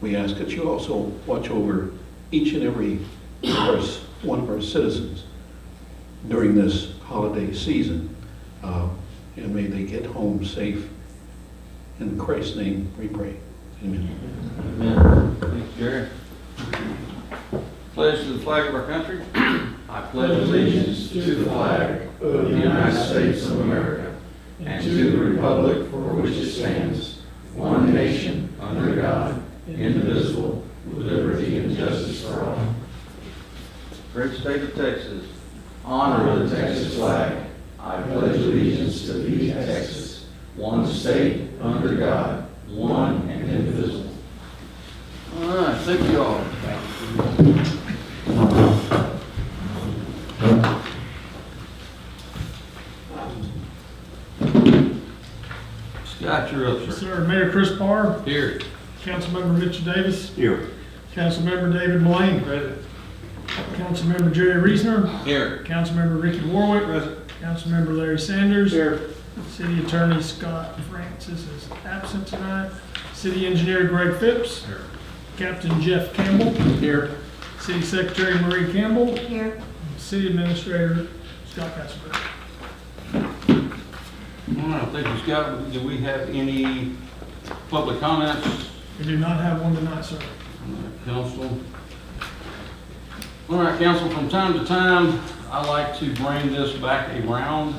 we ask that you also watch over each and every one of our citizens during this holiday season. And may they get home safe. In Christ's name we pray. Amen. Amen. Thank you, Jerry. Pledge to the flag of our country. I pledge allegiance to the flag of the United States of America and to the republic for which it stands, one nation, under God, indivisible, with liberty and justice for all. Great state of Texas. Honor the Texas flag. I pledge allegiance to thee, Texas, one state, under God, one and indivisible. All right, thank you all. Scott, you're up, sir. Sir, Mayor Chris Parr, Here. Councilmember Mitchell Davis, Here. Councilmember David Mullane, Councilmember Jerry Reesner, Here. Councilmember Ricky Warwick, Councilmember Larry Sanders, Here. City Attorney Scott Francis is absent tonight, City Engineer Greg Phipps, Captain Jeff Campbell, Here. City Secretary Marie Campbell, Here. City Administrator Scott Castleberry. All right, thank you, Scott. Do we have any public comments? We do not have one tonight, sir. Council. All right, council, from time to time, I like to bring this back around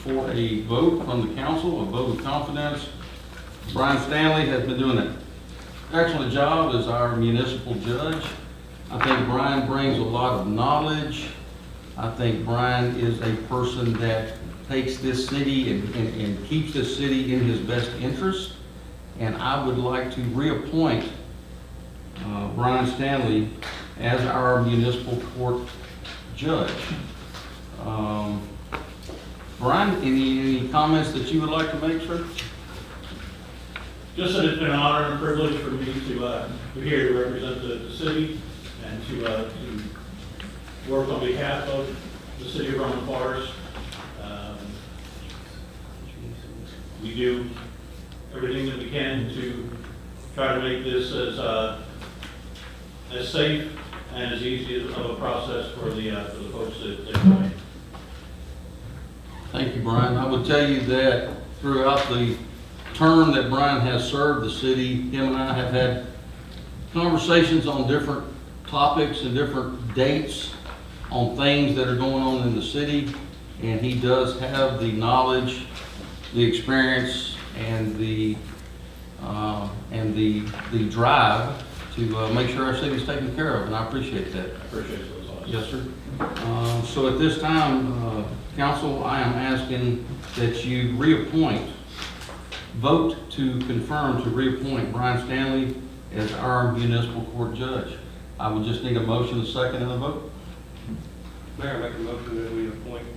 for a vote from the council, a vote of confidence. Brian Stanley has been doing an excellent job as our municipal judge. I think Brian brings a lot of knowledge. I think Brian is a person that takes this city and keeps this city in his best interest. And I would like to reappoint Brian Stanley as our municipal court judge. Brian, any comments that you would like to make, sir? Just that it's been an honor and a privilege for me to be here to represent the city and to work on behalf of the city of Roman Forest. We do everything that we can to try to make this as safe and as easy of a process for the folks that come in. Thank you, Brian. I would tell you that throughout the term that Brian has served the city, him and I have had conversations on different topics and different dates on things that are going on in the city, and he does have the knowledge, the experience, and the drive to make sure our city is taken care of, and I appreciate that. I appreciate those thoughts. Yes, sir. So at this time, council, I am asking that you vote to confirm to reappoint Brian Stanley as our municipal court judge. I would just need a motion, a second, and a vote. Mayor, I make a motion that we appoint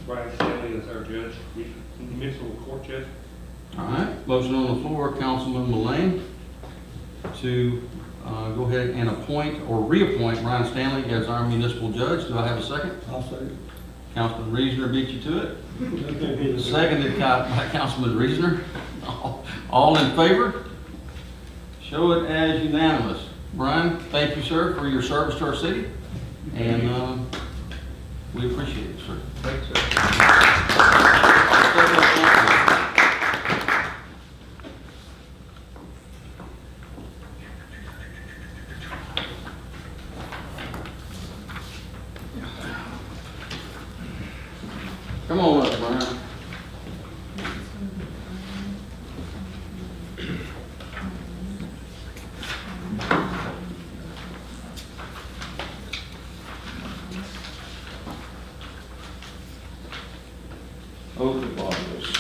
Brian Stanley as our judge, municipal court judge. All right, motion on the floor, Councilman Mullane, to go ahead and appoint or reappoint Brian Stanley as our municipal judge. Do I have a second? I'll second. Councilman Reesner beat you to it. Seconded by Councilman Reesner. All in favor? Show it as unanimous. Brian, thank you, sir, for your service to our city, and we appreciate it, sir. Thanks, sir. Come on up, Brian. Oath of office.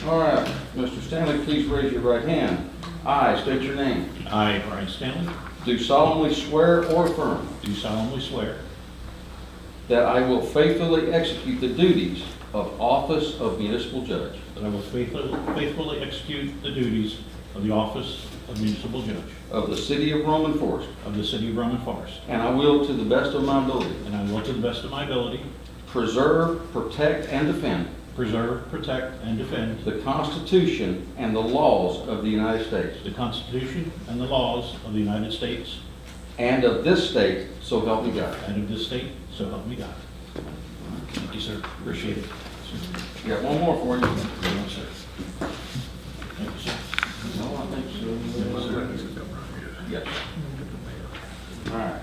All right, Mr. Stanley, please raise your right hand. I state your name. I, Brian Stanley, Do solemnly swear or affirm do solemnly swear that I will faithfully execute the duties of office of municipal judge that I will faithfully execute the duties of the office of municipal judge of the city of Roman Forest, of the city of Roman Forest, and I will, to the best of my ability, and I will, to the best of my ability, preserve, protect, and defend preserve, protect, and defend the Constitution and the laws of the United States the Constitution and the laws of the United States and of this state, so help me God. and of this state, so help me God. Thank you, sir. Appreciate it. Got one more for you. Very much, sir. Thank you, sir. No, I think so. Yes. All right.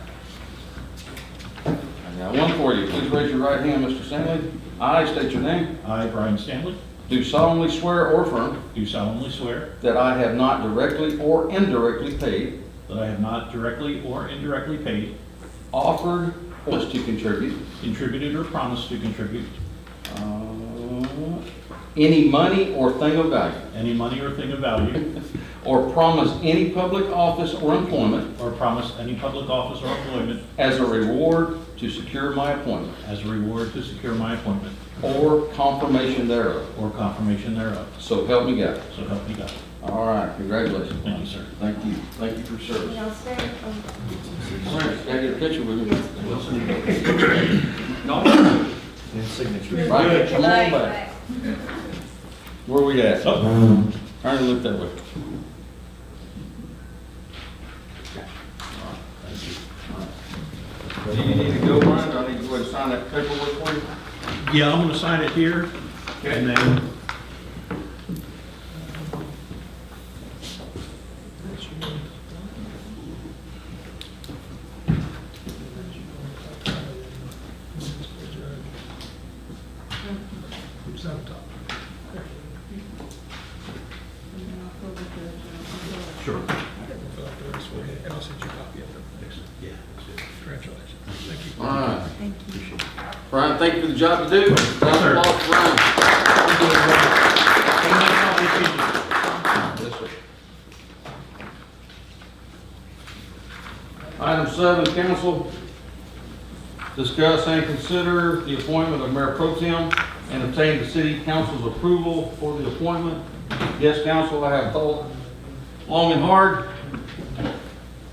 I got one for you. Please raise your right hand, Mr. Stanley. I state your name. I, Brian Stanley, Do solemnly swear or affirm do solemnly swear that I have not directly or indirectly paid, that I have not directly or indirectly paid, offered, or to contribute contributed, or promised to contribute any money or thing of value, any money or thing of value, or promised any public office or employment or promised any public office or employment as a reward to secure my appointment as a reward to secure my appointment or confirmation thereof. or confirmation thereof. So help me God. So help me God. All right, congratulations. Thank you, sir. Thank you. Thank you for your service. Y'all stay. All right, gotta get a picture with you. Right, come on back. Where we at? Oh, Trying to look that way. Do you need to go, Brian, or I need to go ahead and sign that paperwork for you? yeah, I'm gonna sign it here, and then, It's up top. sure. And I'll send you a copy of it. Yeah. Congratulations. Thank you. All right. Thank you. Brian, thank you for the job you do. Round of sir. applause for Brian. Yes, sir. Item 7, council, discuss and consider the appointment of Mayor Pro Tem and obtain the city council's approval for the appointment. Yes, council, I have thought long and hard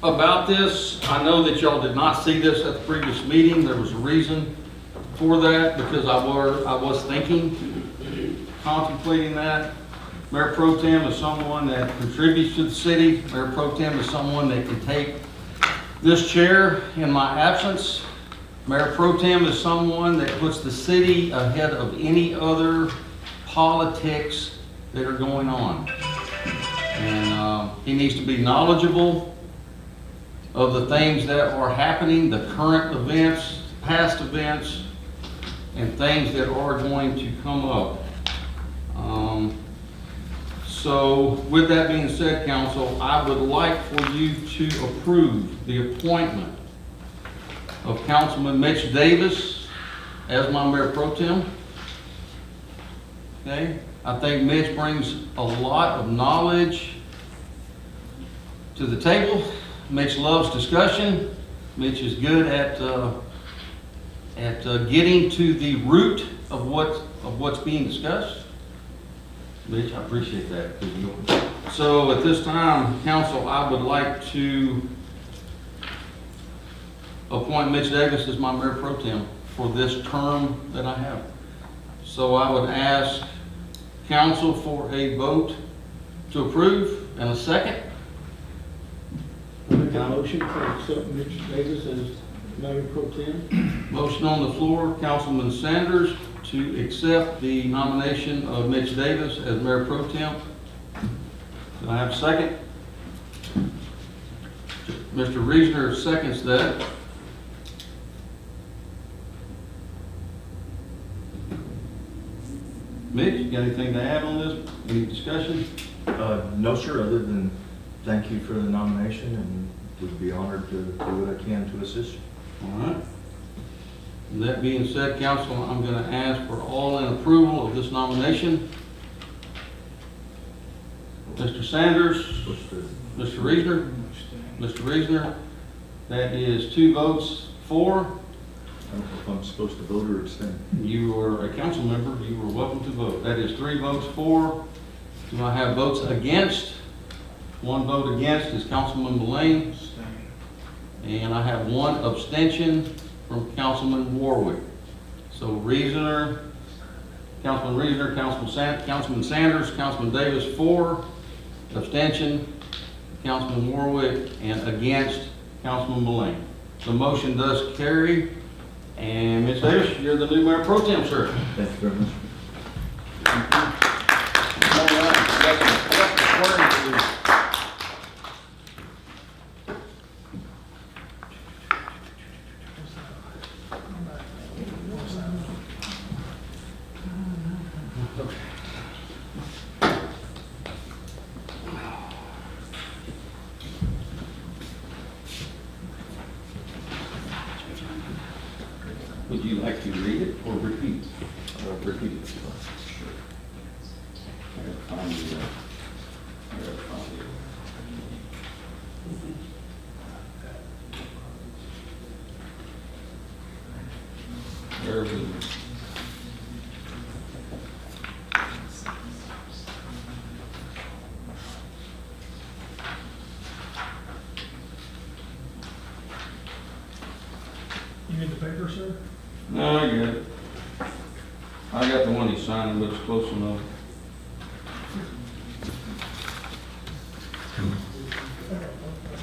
about this. I know that y'all did not see this at the previous meeting. There was a reason for that, because I was thinking, contemplating that. Mayor Pro Tem is someone that contributes to the city. Mayor Pro Tem is someone that can take this chair in my absence. Mayor Pro Tem is someone that puts the city ahead of any other politics that are going on. And he needs to be knowledgeable of the things that are happening, the current events, past events, and things that are going to come up. So with that being said, council, I would like for you to approve the appointment of Councilman Mitch Davis as my Mayor Pro Tem. Okay, I think Mitch brings a lot of knowledge to the table. Mitch loves discussion. Mitch is good at getting to the root of what's being discussed. Mitch, I appreciate that. So at this time, council, I would like to appoint Mitch Davis as my Mayor Pro Tem for this term that I have. So I would ask council for a vote to approve and a second. Make a motion to accept Mitch Davis as Mayor Pro Tem. Motion on the floor, Councilman Sanders, to accept the nomination of Mitch Davis as Mayor Pro Tem. Do I have a second? Mr. Reesner seconds that. Mitch, you got anything to add on this? Any discussion? No, sir, other than thank you for the nomination, and would be honored to do what I can to assist you. All right. And that being said, council, I'm going to ask for all in approval of this nomination. Mr. Sanders, Mr. Reesner, Mr. Reesner, that is 2 votes for. I don't know if I'm supposed to vote or abstain. You are a council member, you are welcome to vote. That is 3 votes for. Do I have votes against? 1 vote against is Councilman Mullane. And I have 1 abstention from Councilman Warwick. So Reasoner Councilman Reasoner, Councilman Sanders, Councilman Davis, 4, abstention, Councilman Warwick, and against, Councilman Mullane. The motion does carry, and Ms. Davis, you're the new Mayor Pro Tem, sir. Thank you very much. All right, I got some swearing to do. Would you like to read it or repeat? Repeat it. Bear with me. You need the paper, sir? No, I get it. I got the one he's signing, but it's close enough.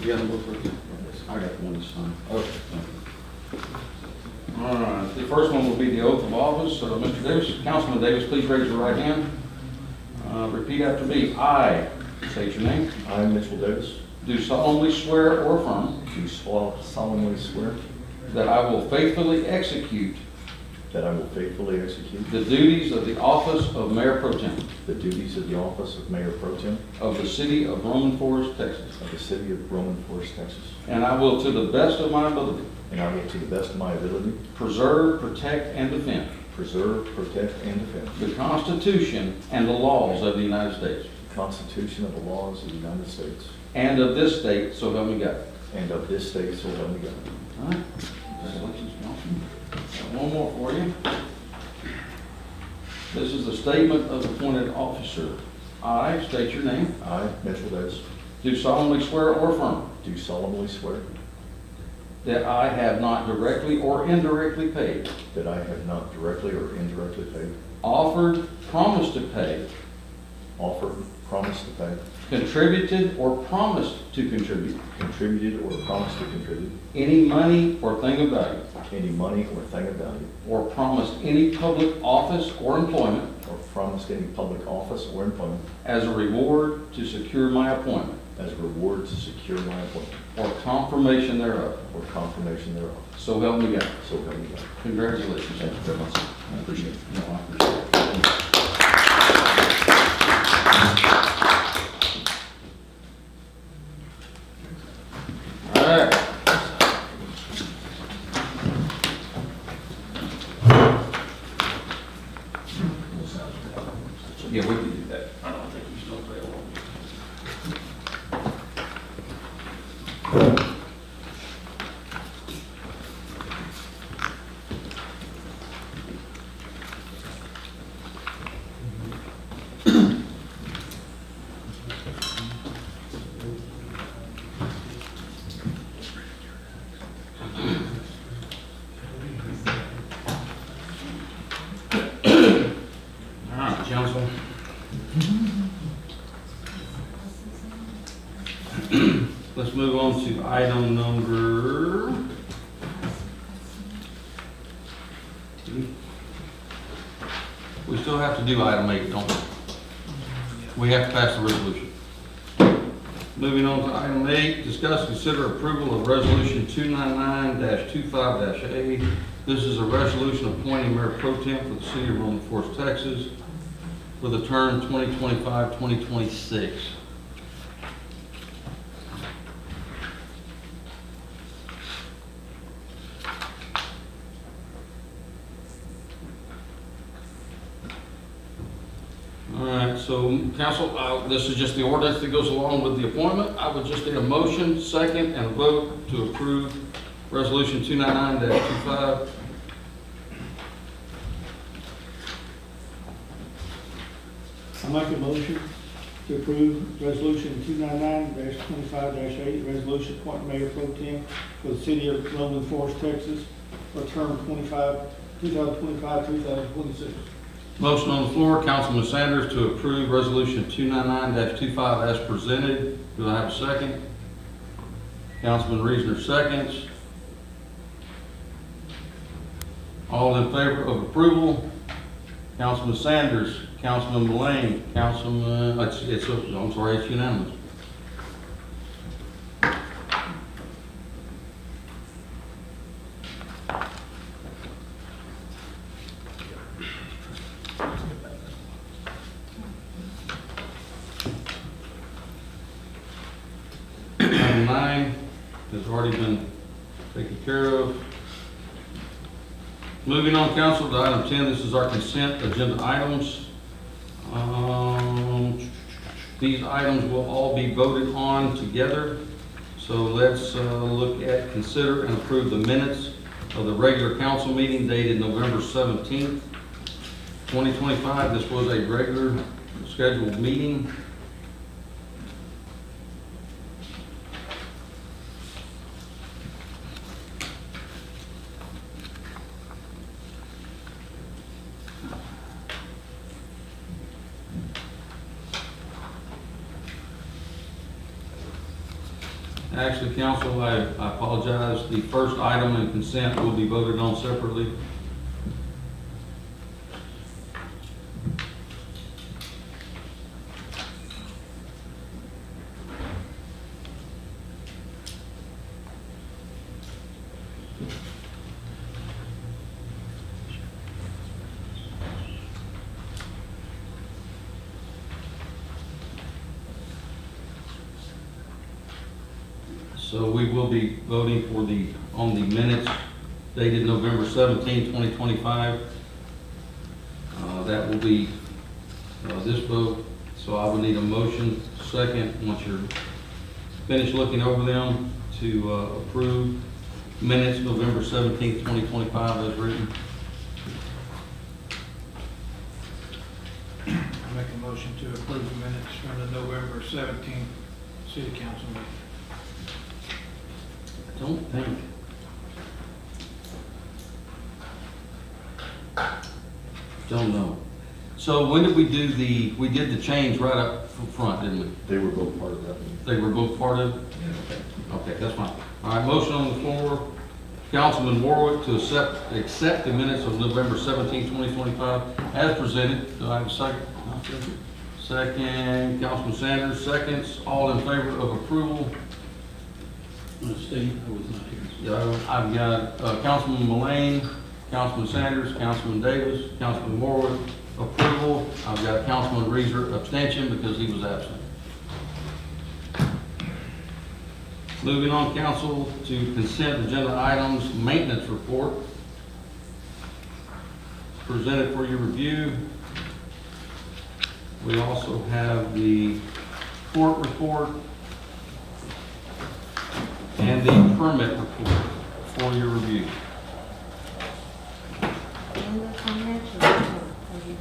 You got the book with you? I got the one he's signing. Okay, thank you. All right, the first one will be the oath of office. So, Mr. Davis, Councilman Davis, please raise your right hand. Repeat after me. I, state your name, I, Mitchell Davis, do solemnly swear or affirm do solemnly swear that I will faithfully execute that I will faithfully execute the duties of the office of Mayor Pro Tem the duties of the office of Mayor Pro Tem of the city of Roman Forest, Texas. of the city of Roman Forest, Texas. And I will, to the best of my ability, And I will, to the best of my ability, preserve, protect, and defend preserve, protect, and defend the Constitution and the laws of the United States the Constitution and the laws of the United States and of this state, so help me God. and of this state, so help me God. All right. Congratulations, Councilman. Got one more for you. This is the statement of appointed officer. I state your name. I, Mitchell Davis, Do solemnly swear or affirm do solemnly swear that I have not directly or indirectly paid, that I have not directly or indirectly paid, offered, promised to pay, offered, promised to pay, contributed, or promised to contribute contributed, or promised to contribute any money or thing of value, any money or thing of value, or promised any public office or employment or promised any public office or employment as a reward to secure my appointment as a reward to secure my appointment or confirmation thereof. or confirmation thereof. So help me God. So help me God. Congratulations. Thank you very much. I appreciate it. No, I appreciate it. All right. Yeah, we can do that. I don't think he's gonna fail. All right, council. Let's move on to item number. We still have to do item 8, don't we? We have to pass the resolution. Moving on to item 8, discuss, consider approval of resolution 299-25-A. This is a resolution appointing Mayor Pro Tem for the city of Roman Forest, Texas, for the term 2025-2026. All right, so council, this is just the ordinance that goes along with the appointment. I would just need a motion, second, and a vote to approve resolution 299-25. I make a motion to approve resolution 299-25-8, resolution appointing Mayor Pro Tem for the city of Roman Forest, Texas, for term 2025-2026. Motion on the floor, Councilman Sanders to approve Resolution 299-25 as presented. Do I have a second? Councilman Reasoner seconds. All in favor of approval? Councilman Sanders, Councilman Mullane, it's unanimous. Item 9 has already been taken care of. Moving on, council, to item 10, this is our consent agenda items. These items will all be voted on together. So let's look at, consider, and approve the minutes of the regular council meeting dated November 17th, 2025. This was a regular scheduled meeting. Actually, council, I apologize. The first item in consent will be voted on separately. So we will be voting on the minutes dated November 17, 2025. That will be this vote. So I would need a motion second, once you're finished looking over them, to approve minutes November 17, 2025 as written. I make a motion to approve the minutes from the November 17th city council meeting. Don't think. Don't know. So when did we do we did the change right up front, didn't we? They were both part of that meeting. They were both part of it? Okay, that's fine. All right, motion on the floor. Councilman Warwick to accept the minutes of November 17, 2025 as presented. Do I have a second? Second, Councilman Sanders, seconds. All in favor of approval? Steve, I was not here. Yeah, I've got Councilman Mullane, Councilman Sanders, Councilman Davis, Councilman Warwick, approval. I've got Councilman Reeser abstention because he was absent. Moving on, council, to consent agenda items, maintenance report. Presented for your review. We also have the court report and the permit report for your review. And the financial report for your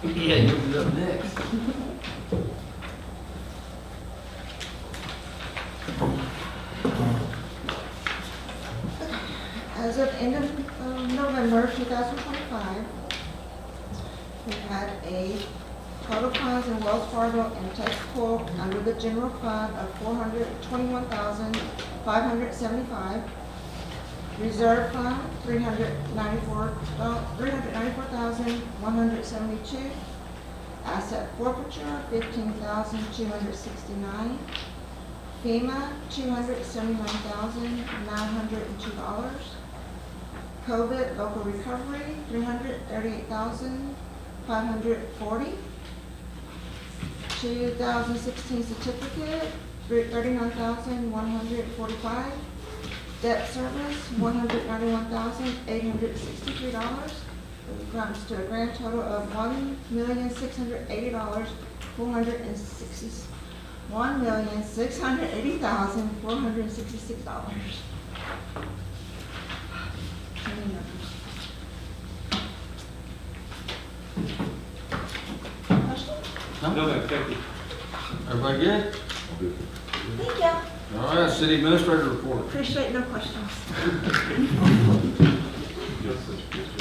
review. Yeah, you'll be up next. As of end of November 2025, we had a total funds in Wells Fargo and Texaco under the general fund of $421,575. Reserve fund, $394,172. Asset forfeiture, $15,269. FEMA, $279,902. COVID local recovery, $338,540. 2016 certificate, $39,145. Debt service, $191,863. Comes to a grand total of $1,680,466. $1,680,466. Questions? No, thank you. Everybody good? Thank you. All right, city administrator report. Appreciate no questions.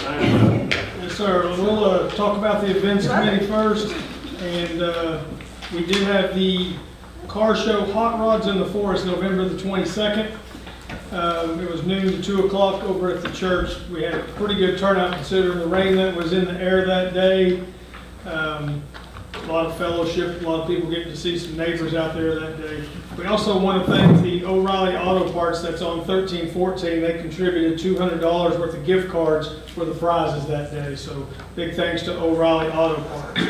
I have Yes, sir. We'll talk about the events committee first. And we did have the car show Hot Rods in the Forest, November the 22nd. It was noon to 2 o'clock over at the church. We had a pretty good turnout considering the rain that was in the air that day. A lot of fellowship, a lot of people getting to see some neighbors out there that day. We also want to thank the O'Reilly Auto Parts that's on 1314. They contributed $200 worth of gift cards for the prizes that day. So big thanks to O'Reilly Auto Parts.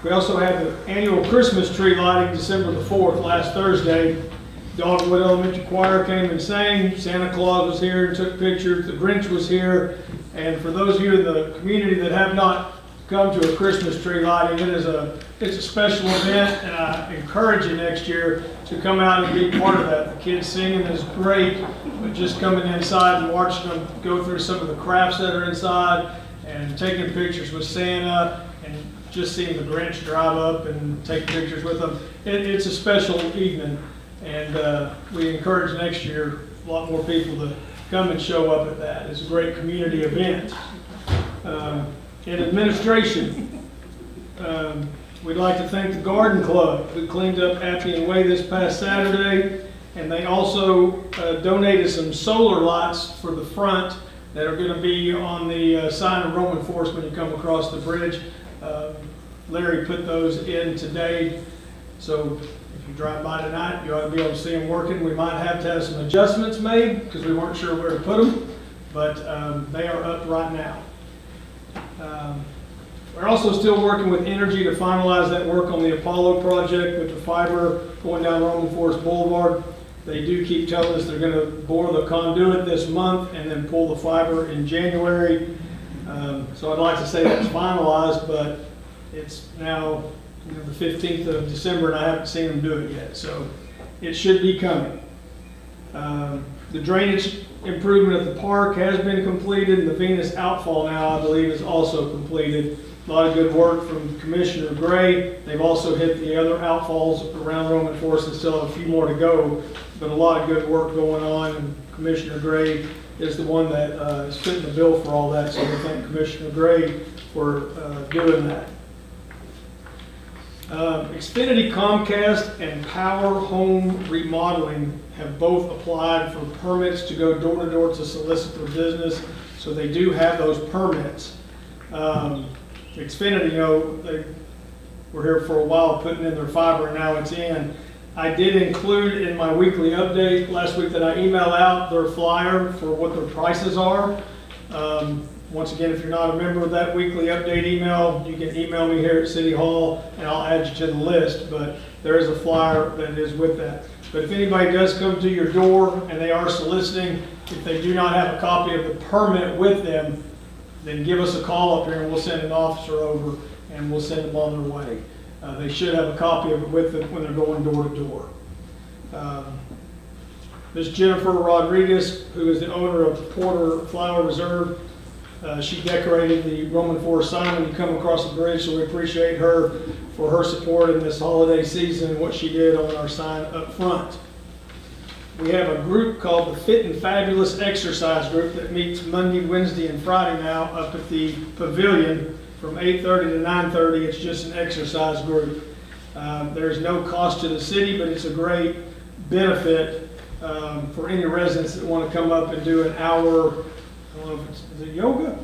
We also had the annual Christmas tree lighting December the 4th, last Thursday. Dogwood Elementary Choir came and sang. Santa Claus was here and took pictures. The Grinch was here. And for those of you in the community that have not come to a Christmas tree lighting, it's a special event, and I encourage you next year to come out and be part of that. The kids singing is great, but just coming inside and watching them go through some of the crafts that are inside and taking pictures with Santa and just seeing the Grinch drive up and take pictures with them. It's a special evening, and we encourage next year a lot more people to come and show up at that. It's a great community event. In administration, we'd like to thank the Garden Club who cleaned up Appian Way this past Saturday, and they also donated some solar lights for the front that are going to be on the sign of Roman Forest when you come across the bridge. Larry put those in today, so if you drive by tonight, you ought to be able to see them working. We might have to have some adjustments made because we weren't sure where to put them, but they are up right now. We're also still working with Energy to finalize that work on the Apollo project with the fiber going down Roman Forest Boulevard. They do keep telling us they're going to bore the conduit this month and then pull the fiber in January. So I'd like to say that's finalized, but it's now the 15th of December and I haven't seen them do it yet. So it should be coming. The drainage improvement at the park has been completed, and the Venus outfall now, I believe, is also completed. A lot of good work from Commissioner Gray. They've also hit the other outfalls around Roman Forest and still have a few more to go, but a lot of good work going on, and Commissioner Gray is the one that is fitting the bill for all that, so we thank Commissioner Gray for doing that. Xfinity, Comcast, and Power Home Remodeling have both applied for permits to go door to door to solicit their business, so they do have those permits. Xfinity, they were here for a while putting in their fiber, and now it's in. I did include in my weekly update last week that I email out their flyer for what their prices are. Once again, if you're not a member of that weekly update email, you can email me here at City Hall and I'll add you to the list, but there is a flyer that is with that. But if anybody does come to your door and they are soliciting, if they do not have a copy of the permit with them, then give us a call up here and we'll send an officer over and we'll send them on their way. They should have a copy of it with them when they're going door to door. Ms. Jennifer Rodriguez, who is the owner of Porter Flower Reserve, she decorated the Roman Forest sign when you come across the bridge, so we appreciate her for her support in this holiday season and what she did on our sign up front. We have a group called the Fit and Fabulous Exercise Group that meets Monday, Wednesday, and Friday now up at the Pavilion from 8:30 to 9:30. It's just an exercise group. There's no cost to the city, but it's a great benefit for any residents that want to come up and do an hour. I don't know if is it yoga?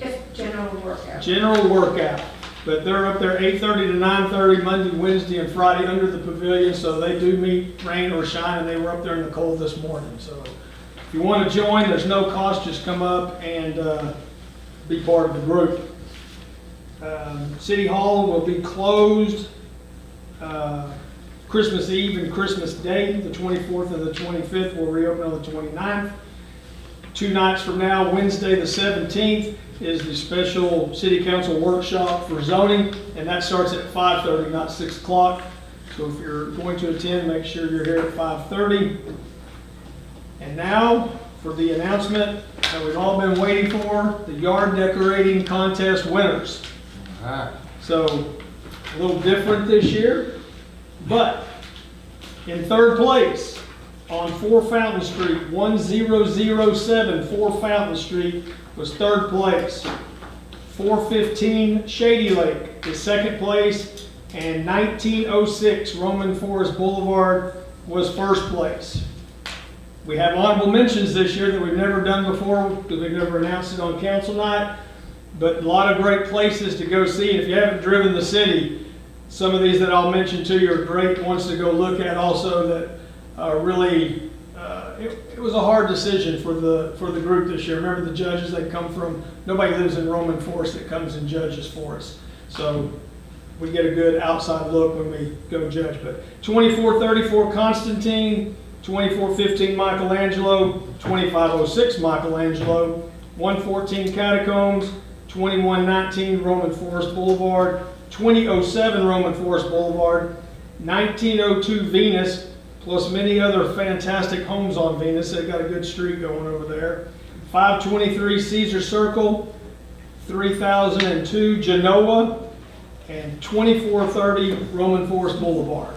Just general workout. General workout. But they're up there 8:30 to 9:30, Monday, Wednesday, and Friday under the pavilion, so they do meet rain or shine, and they were up there in the cold this morning. So if you want to join, there's no cost, just come up and be part of the group. City Hall will be closed Christmas Eve and Christmas Day, the 24th and the 25th. We'll reopen on the 29th. 2 nights from now, Wednesday the 17th, is the special City Council workshop for zoning, and that starts at 5:30, not 6 o'clock. So if you're going to attend, make sure you're here at 5:30. And now for the announcement that we've all been waiting for, the yard decorating contest winners. All right. So a little different this year, but in third place on 4 Fountain Street, 1007 4 Fountain Street was third place. 415 Shady Lake is second place, and 1906 Roman Forest Boulevard was first place. We have honorable mentions this year that we've never done before, because we've never announced it on council night, but a lot of great places to go see. If you haven't driven the city, some of these that I'll mention to you are great ones to go look at also that really, it was a hard decision for the group this year. Remember the judges that come from, nobody lives in Roman Forest that comes and judges for us. So we get a good outside look when we go judge. But 2434 Constantine, 2415 Michelangelo, 2506 Michelangelo, 114 Catacombs, 2119 Roman Forest Boulevard, 2007 Roman Forest Boulevard, 1902 Venus, plus many other fantastic homes on Venus. They've got a good street going over there. 523 Caesar Circle, 3002 Genoa, and 2430 Roman Forest Boulevard.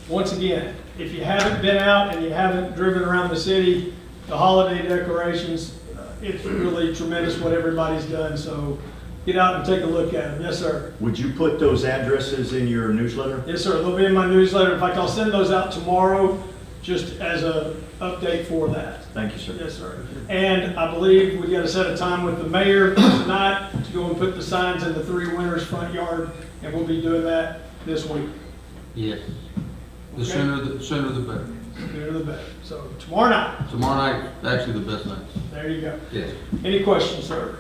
Once again, if you haven't been out and you haven't driven around the city, the holiday decorations, it's really tremendous what everybody's done. So get out and take a look at them. Yes, sir. Would you put those addresses in your newsletter? Yes, sir. They'll be in my newsletter. In fact, I'll send those out tomorrow just as a update for that. Thank you, sir. Yes, sir. And I believe we got to set a time with the mayor tonight to go and put the signs in the Three Winners front yard, and we'll be doing that this week. Yes. The Okay. sooner the better. Sooner the better. So tomorrow night. Tomorrow night, actually the best night. There you go. Yes. Any questions, sir?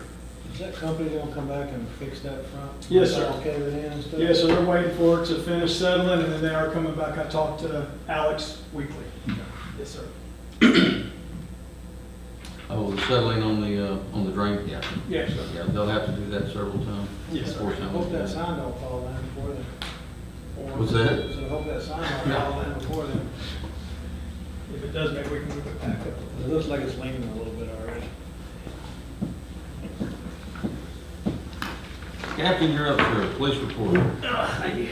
Is that company gonna come back and fix that front? Yes, sir. Okay, with it and stuff? Yes, so they're waiting for it to finish settling, and then they are coming back. I talked to Alex weekly. Yes, sir. Oh, the settling on the drain, yeah. Yes, sir. Yeah, they'll have to do that several times. Yes, sir. Before I time. hope that sign don't fall down before then. What's that? So I hope that sign don't fall down before then. If it does, maybe we can move it back up. It looks like it's leaning a little bit already. Captain, you're up for a police report. Thank you.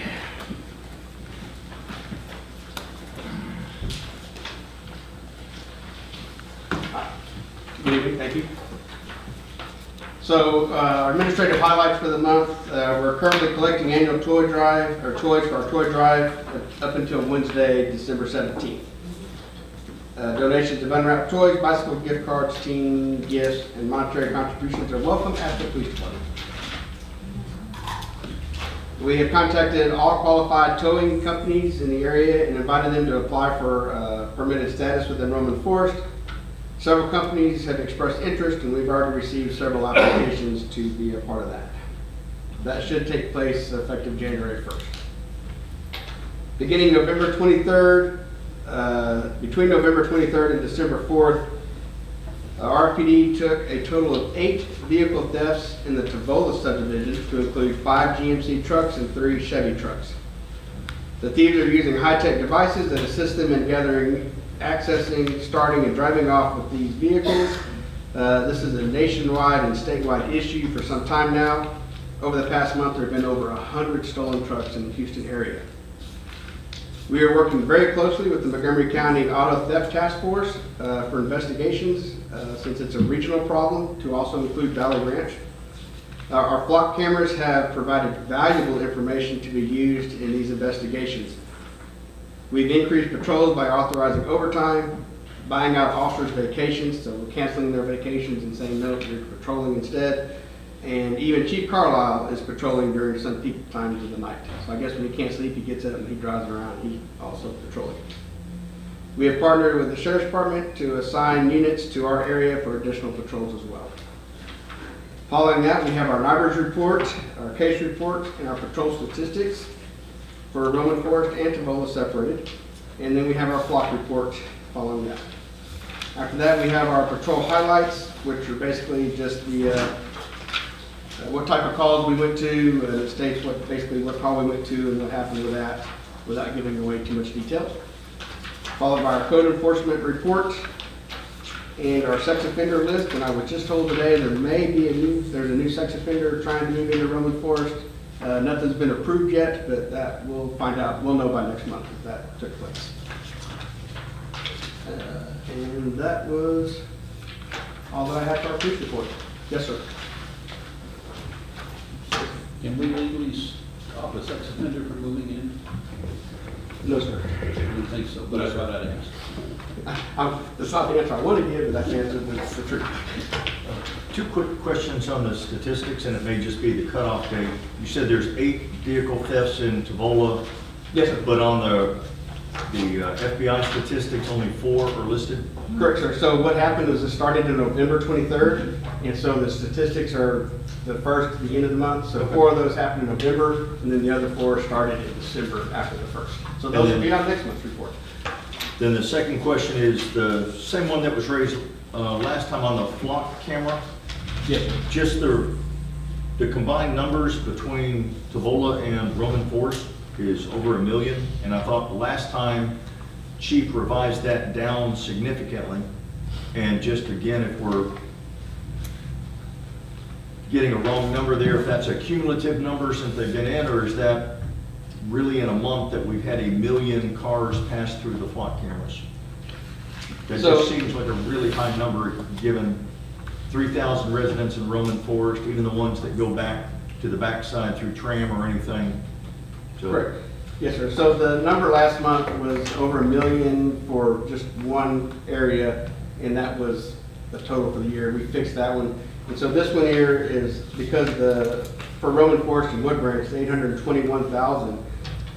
Good evening, thank you. So, our administrative highlights for the month, we're currently collecting annual toy drive, or toys for our toy drive up until Wednesday, December 17th. Donations of unwrapped toys, bicycle gift cards, teen gifts, and monetary contributions are welcome at the police department. We have contacted all qualified towing companies in the area and invited them to apply for permitted status within Roman Forest. Several companies have expressed interest, and we've already received several applications to be a part of that. That should take place effective January 1st. Beginning November 23rd, between November 23rd and December 4th, RPD took a total of 8 vehicle thefts in the Tavola subdivision, to include 5 GMC trucks and 3 Chevy trucks. The thieves are using high-tech devices that assist them in gathering, accessing, starting, and driving off with these vehicles. This is a nationwide and statewide issue for some time now. Over the past month, there have been over 100 stolen trucks in the Houston area. We are working very closely with the Montgomery County Auto Theft Task Force for investigations, since it's a regional problem, to also include Valley Ranch. Our flock cameras have provided valuable information to be used in these investigations. We've increased patrols by authorizing overtime, buying out officers' vacations, so we're canceling their vacations and saying no, they're patrolling instead. And even Chief Carlisle is patrolling during some peak times of the night. So I guess when he can't sleep, he gets up and he drives around. He's also patrolling. We have partnered with the Sheriff's Department to assign units to our area for additional patrols as well. Following that, we have our NIBRS report, our case report, and our patrol statistics for Roman Forest and Tavola separated. And then we have our flock report following that. After that, we have our patrol highlights, which are basically just the what type of calls we went to, it states basically what call we went to and what happened with that, without giving away too much detail. Followed by our code enforcement report and our sex offender list. And I was just told today there's a new sex offender trying to move into Roman Forest. Nothing's been approved yet, but that we'll find out. We'll know by next month if that took place. And that was all that I have for our police report. Yes, sir. Can we legally stop a sex offender from moving in? No, sir. I didn't think so, but that's what I'd ask. That's not the answer I want to give, but that's the answer that's the truth. Two quick questions on the statistics, and it may just be the cutoff date. You said there's 8 vehicle thefts in Tavola, Yes, sir. but on the FBI statistics, only 4 are listed? Correct, sir. So what happened is it started in November 23rd, and so the statistics are the first to the end of the month. So 4 of those happened in November, and then the other 4 started in December after the first. So those will be on next month's report. Then the second question is the same one that was raised last time on the flock camera. Yes, sir. Just the combined numbers between Tavola and Roman Forest is over 1 million. And I thought last time Chief revised that down significantly. And just again, if we're getting a wrong number there, if that's a cumulative number since they've been in, or is that really in a month that we've had 1 million cars pass through the flock cameras? That So- just seems like a really high number, given 3,000 residents in Roman Forest, even the ones that go back to the backside through tram or anything. So- Correct. Yes, sir. So the number last month was over 1 million for just one area, and that was the total for the year. We fixed that one. And so this one here is because for Roman Forest and Wood Branch, it's 821,000.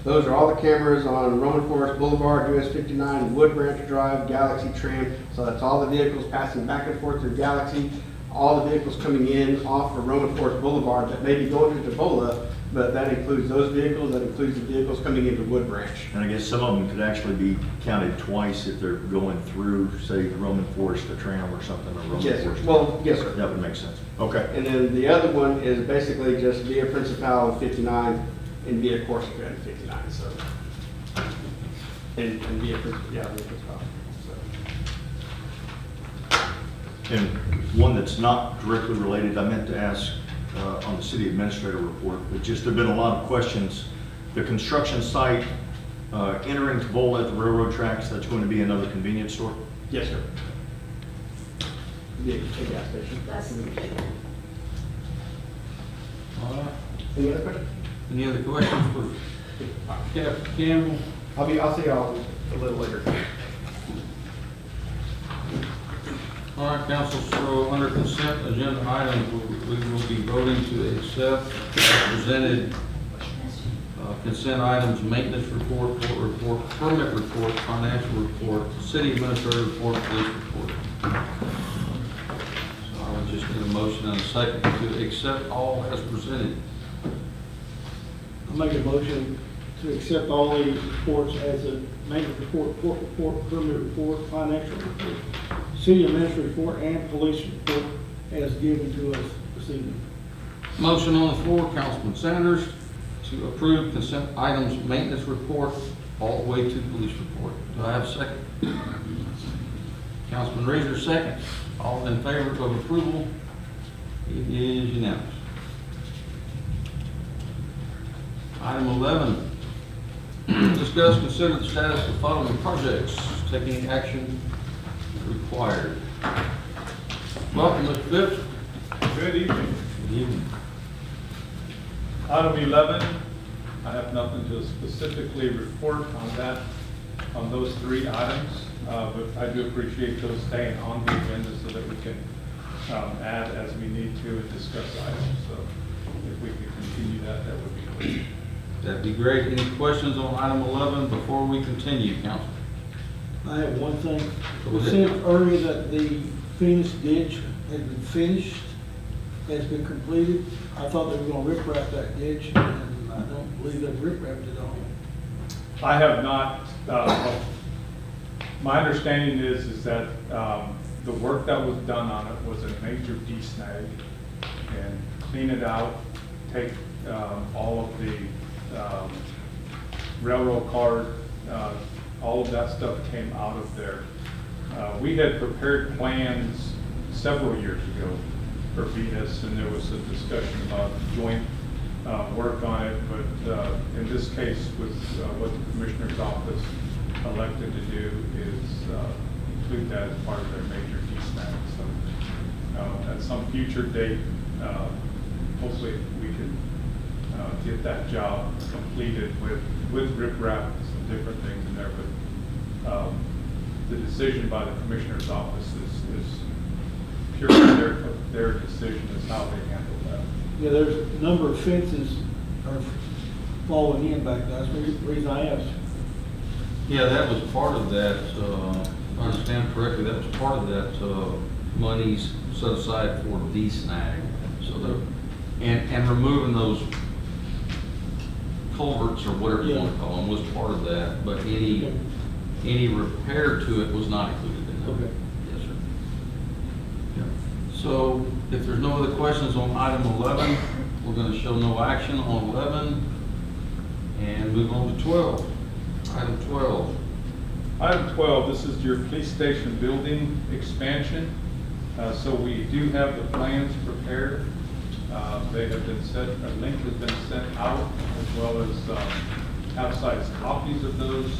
Those are all the cameras on Roman Forest Boulevard, US 59, Wood Branch Drive, Galaxy Tram. So that's all the vehicles passing back and forth through Galaxy, all the vehicles coming in off of Roman Forest Boulevard that may be going to Tavola, but that includes those vehicles, that includes the vehicles coming into Wood Branch. And I guess some of them could actually be counted twice if they're going through, say, the Roman Forest, the tram or something, or Roman Yes, sir. Forest. Well, yes, sir. That would make sense. Okay. And then the other one is basically just Via Principal and 59 and Via Corsica and 59, so. And Via Principal, yeah, Via Principal. So. And one that's not directly related, I meant to ask on the city administrator report, but just there've been a lot of questions. The construction site entering Tavola at the railroad tracks, that's going to be another convenience store? Yes, sir. Via gas station. All right. Any other questions? Any other questions for Captain Campbell? I'll see y'all a little later. All right, council, so under consent agenda items, we will be voting to accept as presented consent items, maintenance report, court report, permit report, financial report, city administrator report, police report. So I would just need a motion and a second to accept all as presented. I'll make a motion to accept all the reports as a maintenance report, court report, permit report, financial report, city administrator report, and police report as given to us this evening. Motion on the floor, Councilman Sanders, to approve consent items, maintenance report, all the way to police report. Do I have a second? Councilman Reaser, second. All in favor of approval? It is unanimous. Item 11, discuss, consider the status of the following projects, taking action required. Welcome, Mr. Phipps. Good evening. Good evening. Item 11, I have nothing to specifically report on that, on those 3 items, but I do appreciate those staying on the agenda so that we can add as we need to and discuss items. So if we could continue that, that would be great. That'd be great. Any questions on item 11 before we continue, council? I have one thing. Go It ahead. said earlier that the Phoenix ditch had been finished, has been completed. I thought they were gonna rip-rap that ditch, and I don't believe they've rip-rapped it all. I have not, my understanding is that the work that was done on it was a major de-snag, and clean it out, take all of the railroad cars, all of that stuff came out of there. We had prepared plans several years ago for Venus, and there was a discussion about joint work on it, but in this case, with what the Commissioner's office elected to do is include that as part of their major de-snag. So at some future date, hopefully we can get that job completed with riprap and some different things in there, but the decision by the commissioner's office is purely their decision is how they handle that. Yeah, there's a number of fences are falling in back there. That's the reason I asked. Yeah, that was part of that, if I understand correctly, that was part of that monies set aside for de-snag. So the, and removing those culverts or whatever you want to call them was part of that, but any repair to it was not included in that. Okay. Yes, sir. Yeah. So if there's no other questions on item 11, we're going to show no action on 11 and move on to 12. Item 12. Item 12, this is your police station building expansion. So we do have the plans prepared. They have been sent, a link has been sent out, as well as half-size copies of those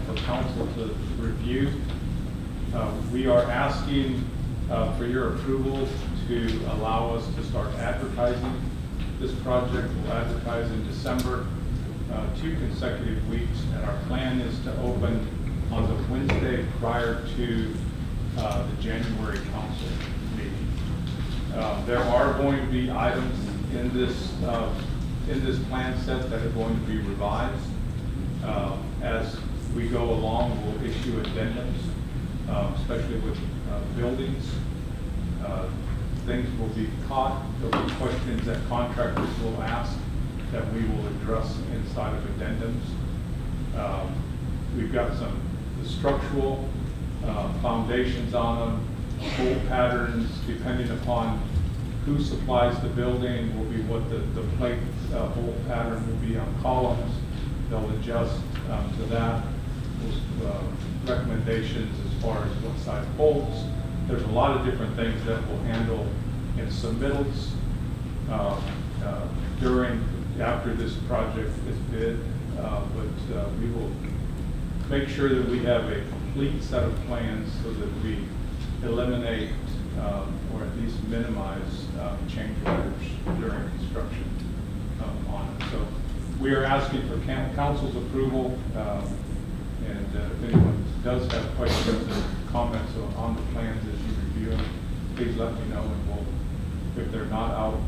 for council to review. We are asking for your approval to allow us to start advertising this project. We'll advertise in December, 2 consecutive weeks, and our plan is to open on the Wednesday prior to the January council meeting. There are going to be items in this plan set that are going to be revised. As we go along, we'll issue addendums, especially with buildings. Things will be caught. There'll be questions that contractors will ask that we will address inside of addendums. We've got some structural foundations on them, bolt patterns, depending upon who supplies the building, will be what the plate bolt pattern will be on columns. They'll adjust to that. Recommendations as far as what size bolts. There's a lot of different things that we'll handle in submittals after this project is bid, but we will make sure that we have a complete set of plans so that we eliminate or at least minimize change orders during construction on it. So we are asking for council's approval, and if anyone does have questions or comments on the plans as you review them, please let me know, and we'll, if they're not out,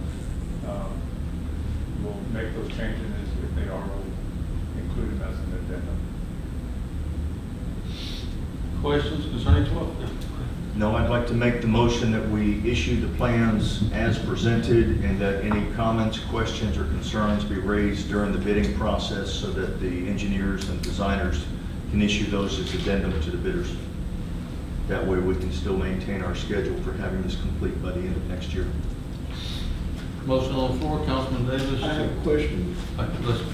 we'll make those changes. If they are, we'll include them as an addendum. Questions concerning 12? No, I'd like to make the motion that we issue the plans as presented, and that any comments, questions, or concerns be raised during the bidding process so that the engineers and designers can issue those as addendum to the bidders. That way we can still maintain our schedule for having this complete by the end of next year. Motion on the floor, Councilman Davis. I have a question.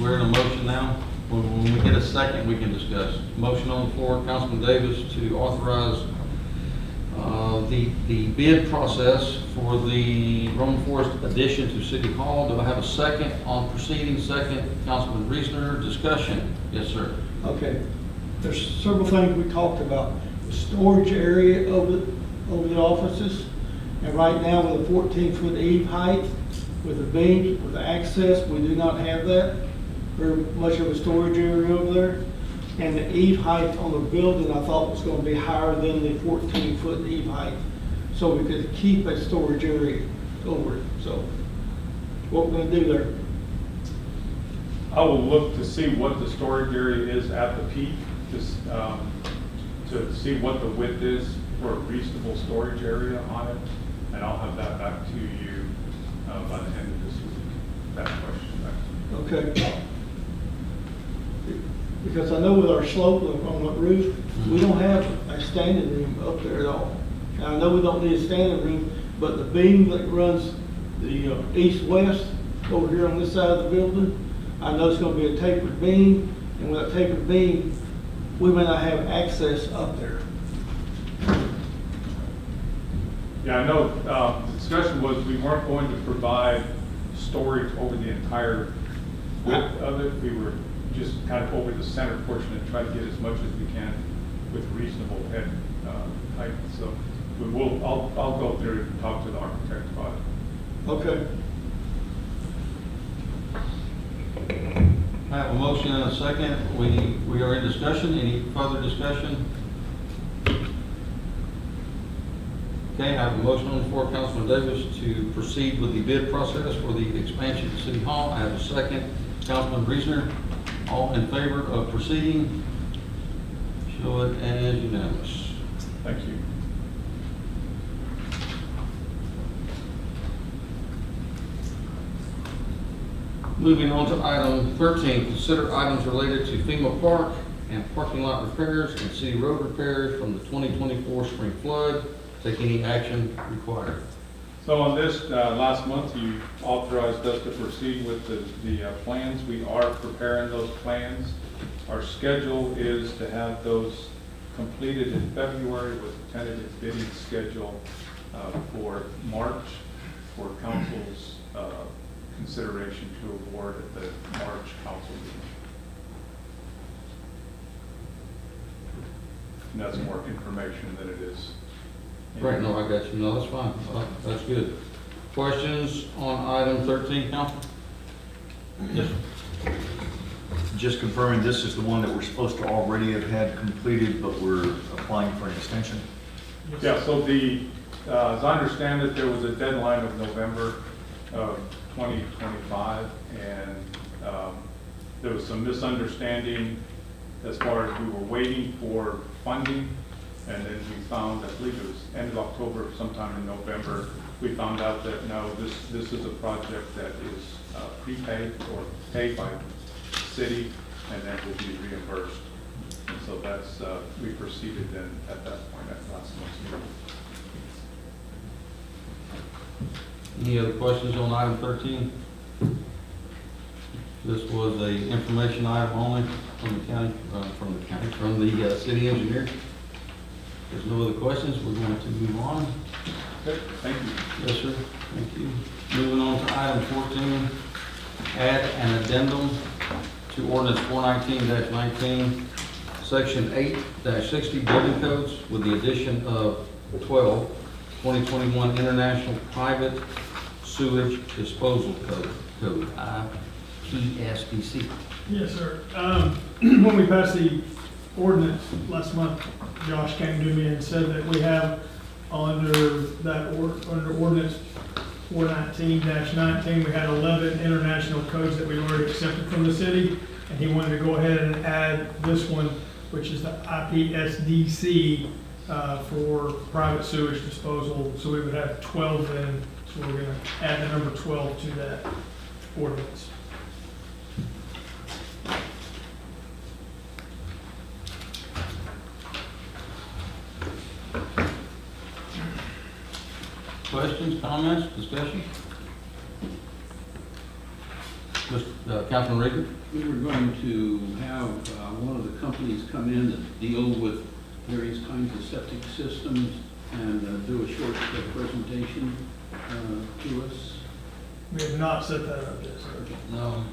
We're in a motion now. When we get a second, we can discuss. Motion on the floor, Councilman Davis, to authorize the bid process for the Roman Forest addition to City Hall. Do I have a second on proceeding? Second, Councilman Reesner. Discussion. Yes, sir. Okay. There's several things we talked about. The storage area of the offices. And right now with a 14-foot eave height, with the beams, with the access, we do not have that. Very much of a storage area over there. And the eave height on the building, I thought was going to be higher than the 14-foot eave height. So we could keep a storage area over it. So what we're going to do there. I will look to see what the storage area is at the peak, just to see what the width is for a reasonable storage area on it. And I'll have that back to you by the end of this week, that question. Okay. Because I know with our slope on the roof, we don't have a standing room up there at all. Now, I know we don't need a standing room, but the beam that runs the east-west over here on this side of the building, I know it's going to be a tapered beam, and with that tapered beam, we may not have access up there. Yeah, I know the discussion was we weren't going to provide storage over the entire width of it. We were just kind of over the center portion and try to get as much as we can with reasonable head height. So we will. I'll go through it and talk to the architect about it. Okay. I have a motion and a second. We are in discussion. Any further discussion? Okay, I have a motion on the floor, Councilman Davis, to proceed with the bid process for the expansion of City Hall. I have a second, Councilman Reesner. All in favor of proceeding? Show it as unanimous. Thank you. Moving on to item 13, consider items related to FEMA Park and parking lot repairs and city road repairs from the 2024 spring flood. Take any action required. So on this, last month, you authorized us to proceed with the plans. We are preparing those plans. Our schedule is to have those completed in February with a tentative bidding schedule for March for council's consideration to award at the March council meeting. And that's more information than it is. Right, no, I got you. No, that's fine. That's good. Questions on item 13, Council? Yes. Just confirming, this is the one that we're supposed to already have had completed, but we're applying for an extension? Yeah, so as I understand it, there was a deadline of November of 2025, and there was some misunderstanding as far as we were waiting for funding, and then we found, I believe it was end of October, sometime in November, we found out that no, this is a project that is prepaid or paid by the city, and then will be reimbursed. And so that's, we proceeded then at that point at last month's meeting. Any other questions on item 13? This was a information item only from the city engineer. There's no other questions. We're going to move on. Okay, thank you. Yes, sir. Thank you. Moving on to item 14, add an addendum to ordinance 419-19, section 8-60 building codes with the addition of 12, 2021 International Private Sewage Disposal Code, IPSDC. Yes, sir. When we passed the ordinance last month, Josh came to me and said that we have under ordinance 419-19, we had 11 international codes that we already accepted from the city, and he wanted to go ahead and add this one, which is the IPSDC for private sewage disposal. So we would have 12 then, so we're going to add the number 12 to that ordinance. Questions, comments, discussion? Councilman Reagan? We were going to have one of the companies come in and deal with various kinds of septic systems and do a short presentation to us. We have not set that up yet, sir. No,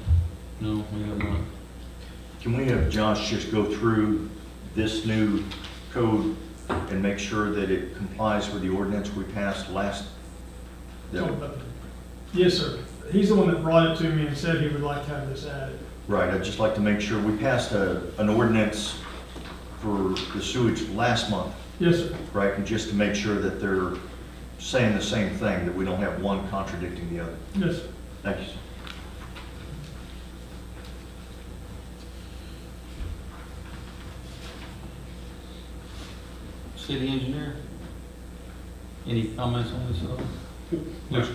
we have not. Can we have Josh just go through this new code and make sure that it complies with the ordinance we passed last? Yes, sir. He's the one that brought it to me and said he would like to have this added. Right, I'd just like to make sure, we passed an ordinance for the sewage last month, Yes, sir. right? And just to make sure that they're saying the same thing, that we don't have one contradicting the other. Yes, sir. Thank you, sir. City engineer? Any comments on this at all? Those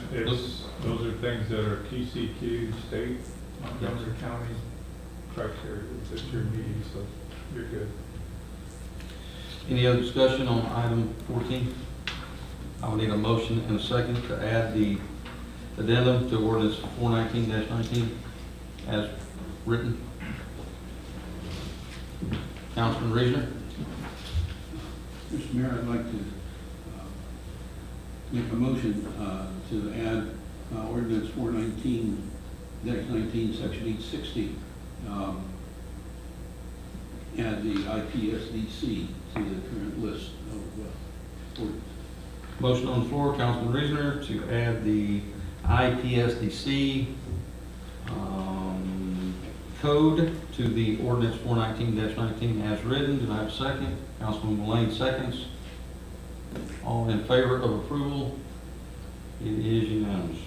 are things that are TCQ, state, Montgomery County criteria that you're meeting, so you're good. Any other discussion on item 14? I will need a motion and a second to add the addendum to ordinance 419-19 as written. Councilman Reasoner? Mr. Mayor, I'd like to make a motion to add ordinance 419-19, section 860, add the IPSDC to the current list of ordinance. Motion on the floor, Councilman Reasoner, to add the IPSDC code to the ordinance 419-19 as written. Do I have a second? Councilman Mullane seconds. All in favor of approval? It is unanimous.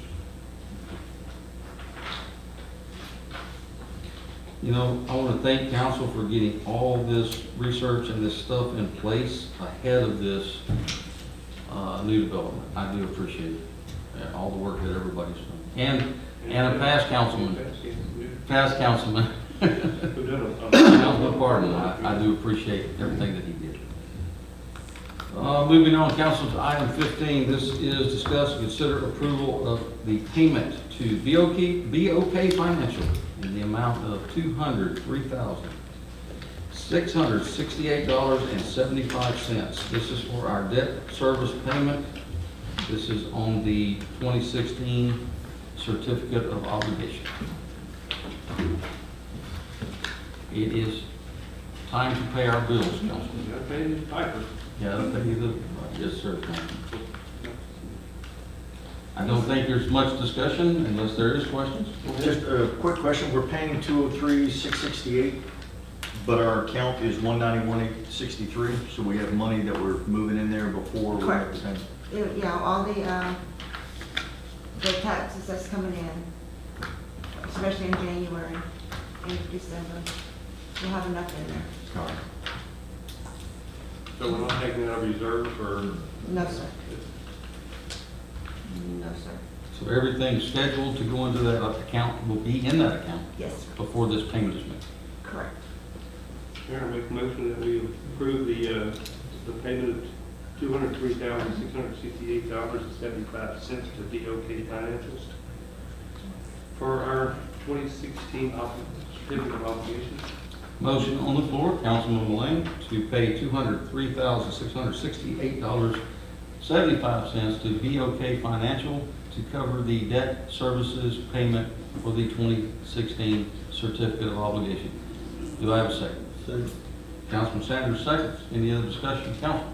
You know, I want to thank council for getting all this research and this stuff in place ahead of this new development. I do appreciate it, all the work that everybody's done. And a past councilman, Councilman Pardon, I do appreciate everything that he did. Moving on, council, to item 15, this is discuss and consider approval of the payment to BOK Financial in the amount of $203,668.75. This is for our debt service payment. This is on the 2016 certificate of obligation. It is time to pay our bills, Councilman. Gotta pay the piper. Yeah, I'll tell you the, yes, sir. I don't think there's much discussion unless there is questions. Go ahead. Just a quick question, we're paying 203,668, but our account is 191,863, so we have money that we're moving in there before we have to pay. Yeah, all the taxes that's coming in, especially in January and December, we'll have enough in there. All right. So we're not taking out reserve for? No, sir. No, sir. So everything scheduled to go into that account will be in that account Yes, sir. before this payment is made. Correct. Mayor, I make a motion that we approve the payment of $203,668.75 to DOK Financials for our 2016 certificate of obligation. Motion on the floor, Councilman Mullane, to pay $203,668.75 to BOK Financial to cover the debt services payment for the 2016 certificate of obligation. Do I have a second? Second. Councilman Sanders seconds. Any other discussion, council?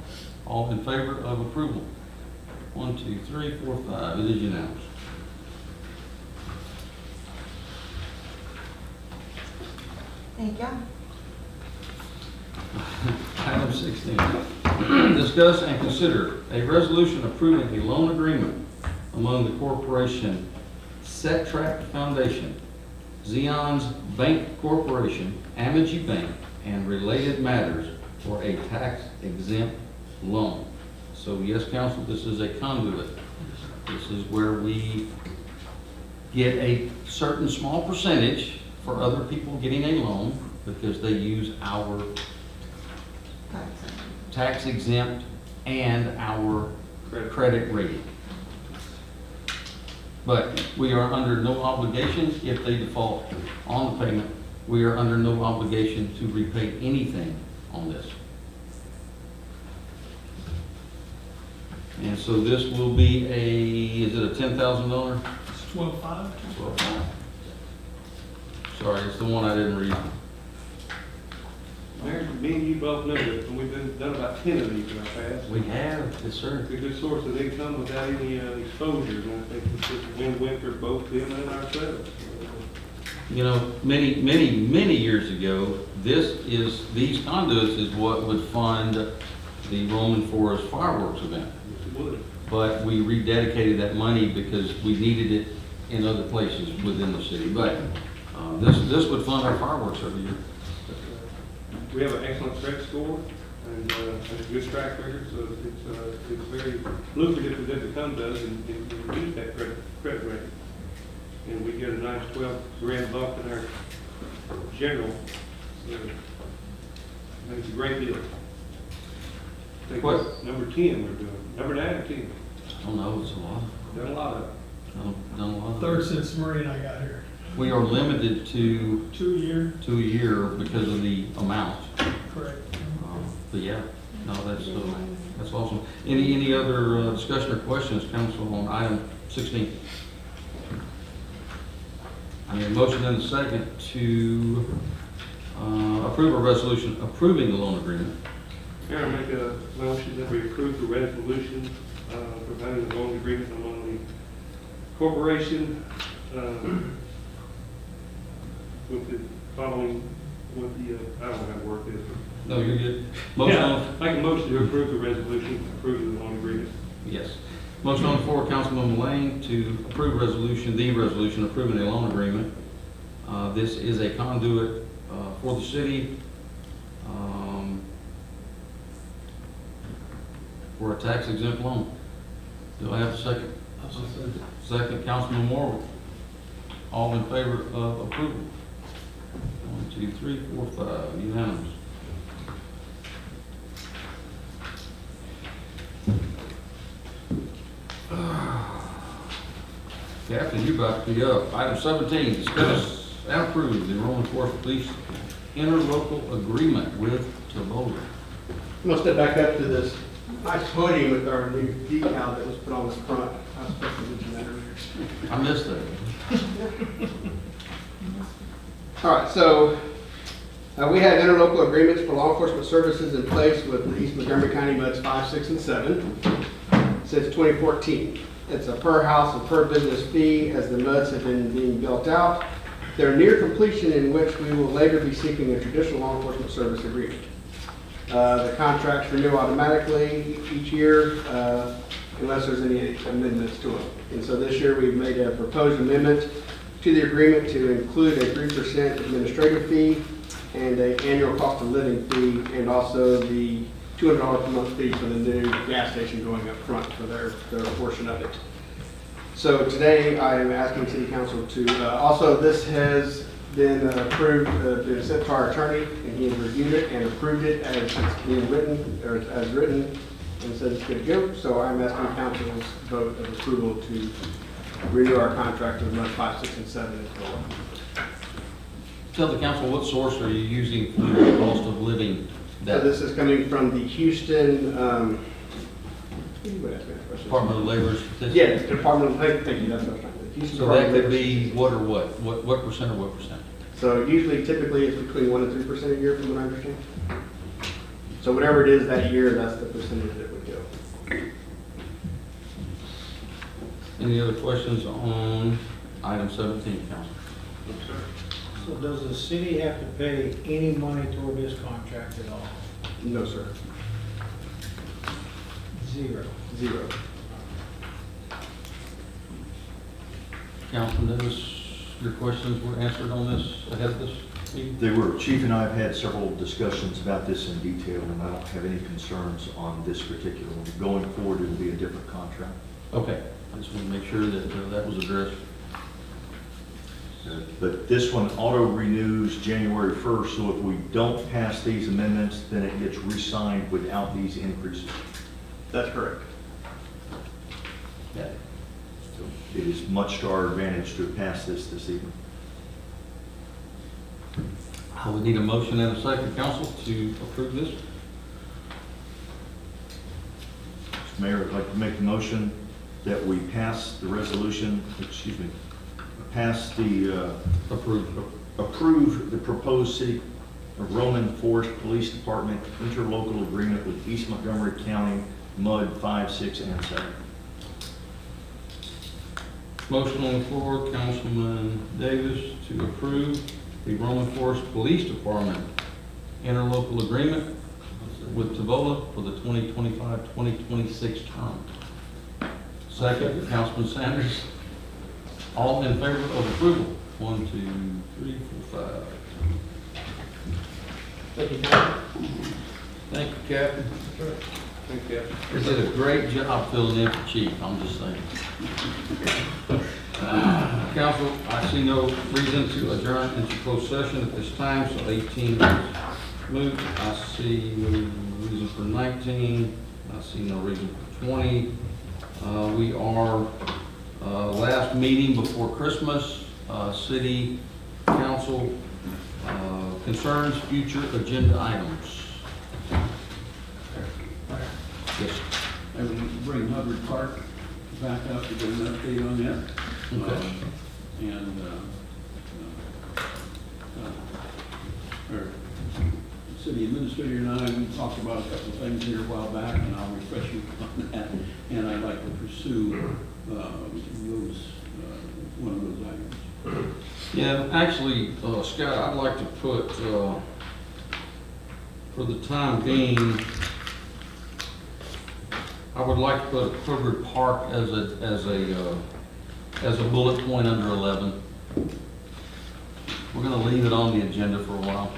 All in favor of approval? 1, 2, 3, 4, 5. It is unanimous. Thank you. Item 16, discuss and consider a resolution approving a loan agreement among the corporation Set Track Foundation, Zion's Bank Corporation, Amity Bank, and related matters for a tax-exempt loan. So yes, council, this is a conduit. This is where we get a certain small percentage for other people getting a loan because they use our tax exempt and our credit rating. But we are under no obligation, if they default on the payment, we are under no obligation to repay anything on this. And so this will be is it a $10,000? It's 12.5. 12. Sorry, it's the one I didn't read. Mayor, me and you both know this, and we've done about 10 of these in our past. We have, yes, sir. It's a good source of income without any exposure, and I think it's just a win-win for both them and ourselves. You know, many years ago, these conduits is what would fund the Roman Forest fireworks event. It would. But we rededicated that money because we needed it in other places within the city. But this would fund our fireworks every year. We have an excellent credit score and a good track record, so it's very lucrative for them to come to us and use that credit rating. And we get a nice 12 grand bump in our general. So it's a great deal. I think What? that's number 10 we're doing. Number 9 or 10? I don't know, it's a lot. Done a lot of it. Done a lot. Third since Marie and I got here. We are limited to 2 year. 2 a year because of the amount. Correct. But yeah, no, that's awesome. Any other discussion or questions, council, on item 16? I need a motion and a second to approve a resolution approving the loan agreement. Mayor, I make a motion that we approve the resolution providing the loan agreement among the corporation with the following what the, I don't know how to work this. No, you're good. Motion on, Yeah, make a motion to approve the resolution, approve the loan agreement. yes. Motion on the floor, Councilman Lane, to approve the resolution approving a loan agreement. This is a conduit for the city for a tax exempt loan. Do I have a second? Second, Councilman Moore. All in favor of approval? 1, 2, 3, 4, 5, unanimous. Captain, you about to be up. Item 17, discuss and approve the Roman Forest Police interlocal agreement with Tavola. I'm gonna step back up to this nice hoodie with our new decal that was put on the front. I was supposed to mention that earlier. I missed that. All right, so we had interlocal agreements for law enforcement services in place with the East Montgomery County MUDs 5, 6, and 7 since 2014. It's a per house and per business fee as the MUDs have been being built out. They're near completion, in which we will later be seeking a traditional law enforcement service agreement. The contracts renew automatically each year unless there's any amendments to them. And so this year we've made a proposed amendment to the agreement to include a 3% administrative fee and an annual cost of living fee, and also the $200 per month fee for the new gas station going up front for their portion of it. So today I am asking City Council to, also this has been approved, been sent to our attorney, and he has reviewed it and approved it as it's being written, or as written, and says it's good to go. So I'm asking Council's vote of approval to renew our contract with MUD 5, 6, and 7 as well. Tell the council what source are you using for the cost of living? So this is coming from the Houston, you would ask me that question. Department of Labor's statistics? Yes, Department of Labor, thank you, that's what I was trying to say. Houston So that Department of could Labor be Statistics. what or what? What percent or what percent? So usually, typically, it's between 1% and 3% a year, from what I understand. So whatever it is that year, that's the percentage that would go. Any other questions on item 17, council? So does the city have to pay any money toward this contract at all? No, sir. Zero. Zero. Councilman Davis, your questions were answered on this ahead of this meeting? They were. Chief and I have had several discussions about this in detail, and I don't have any concerns on this particular one. Going forward, it'll be a different contract. Okay, I just want to make sure that that was addressed. But this one auto renews January 1st, so if we don't pass these amendments, then it gets re-signed without these increases. That's correct. Yeah. So it is much to our advantage to pass this evening. I would need a motion and a second, council, to approve this. Mr. Mayor, I'd like to make the motion that we pass the resolution, pass the, approve the proposed City of Roman Forest Police Department interlocal agreement with East Montgomery County MUD 5, 6, and 7. Motion on the floor, Councilman Davis, to approve the Roman Forest Police Department interlocal agreement with Tavola for the 2025-2026 term. Second, Councilman Sanders. All in favor of approval? 1, 2, 3, 4, 5. Thank you, Council. Thank you, Captain. Thank you. You did a great job filling in for Chief, I'm just saying. Council, I see no reason to adjourn into closed session at this time, so 18 is moved. I see no reason for 19. I see no reason for 20. We are last meeting before Christmas. City Council concerns, future agenda items. Yes. I would bring Hubbard Park back up to get an update on that. Okay. Our city administrator and I, we talked about a couple of things here a while back, and I'll refresh you on that. And I'd like to pursue those, one of those items. Yeah, actually, Scott, I'd like to put, for the time being, I would like to put Kroger Park as a bullet point under 11. We're gonna leave it on the agenda for a while.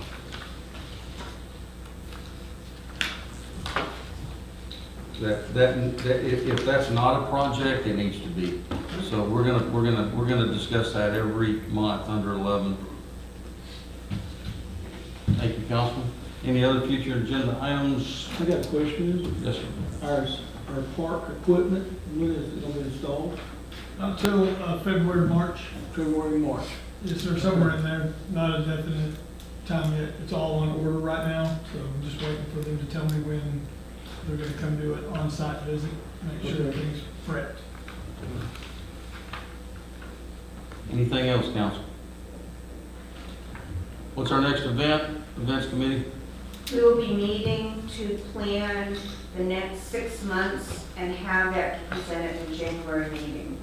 If that's not a project, it needs to be. So we're gonna discuss that every month under 11. Thank you, Councilman. Any other future agenda items? I got a question. Yes, sir. Our park equipment, when is it gonna be installed? Until February, March. February, March. Yes, sir, somewhere in there, not a definite time yet. It's all on order right now, so I'm just waiting for them to tell me when they're gonna come do an on-site visit, make sure Okay. everything's prepped. Anything else, council? What's our next event? Events committee? We will be meeting to plan the next 6 months and have that presented in January meeting.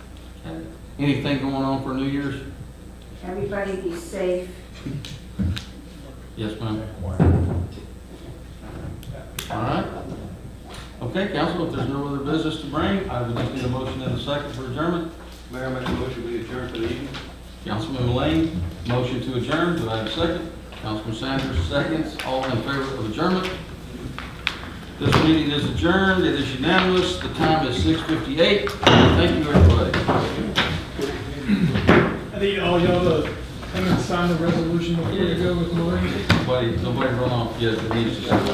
Anything going on for New Year's? Everybody be safe. Yes, ma'am. All right. Okay, council, if there's no other business to bring, I would just need a motion and a second for adjournment. Mayor, make a motion, we adjourn for the evening. Councilman Lane, motion to adjourn. Do I have a second? Councilman Sanders, seconds. All in favor of adjournment? This meeting is adjourned. It is unanimous. The time is 6:58. Thank you, everybody. I need all y'all to come and sign the resolution before you go with Maureen. Nobody run off yet. It needs to sign.